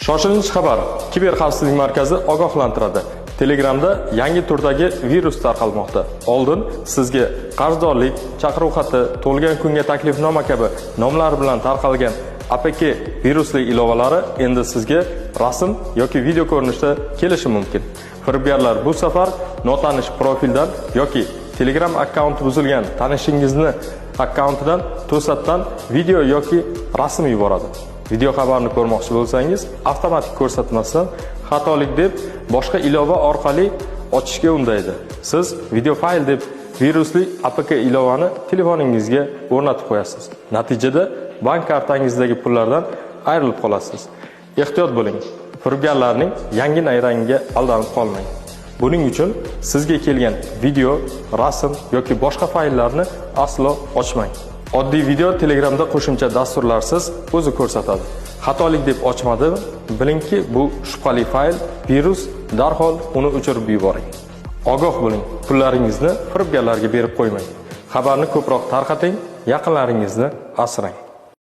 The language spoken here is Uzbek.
Shoshilinch xabar. Kiber xavfsizlik markazi ogohlantiradi. Telegramda yangi turdagi virus tarqalmoqda. Oldin sizga qarzdorlik, chaqiruv xati, to'lgan kunga taklifnoma kabi nomlar bilan tarqalgan APK virusli ilovalari endi sizga rasm yoki video ko'rinishda kelishi mumkin. Firibgarlar bu safar notanish profildan yoki Telegram akkaunti buzilgan tanishingizni akkauntidan to'satdan video yoki rasm yuboradi. Video xabarni ko'rmoqchi bo'lsangiz, avtomatik ko'rsatmasdan xatolik deb boshqa ilova orqali ochishga undaydi. Siz video fayl deb virusli APK ilovani telefoningizga o'rnatib qo'yasiz. Natijada bank kartangizdagi pullardan ayrilib qolasiz. Ehtiyot bo'ling. Firibgarlarning yangi nayrangiga aldanib qolmang. Buning uchun sizga kelgan video, rasm yoki boshqa fayllarni aslo ochmang. Oddiy video Telegramda qo'shimcha dasturlarsiz o'zi ko'rsatadi. Xatolik deb ochmadimi? Bilingki, bu shubhali fayl, virus, darhol uni o'chirib yuboring. Ogoh bo'ling, pullaringizni firibgarlarga berib qo'ymang. Xabarni ko'proq tarqating, yaqinlaringizni asrang.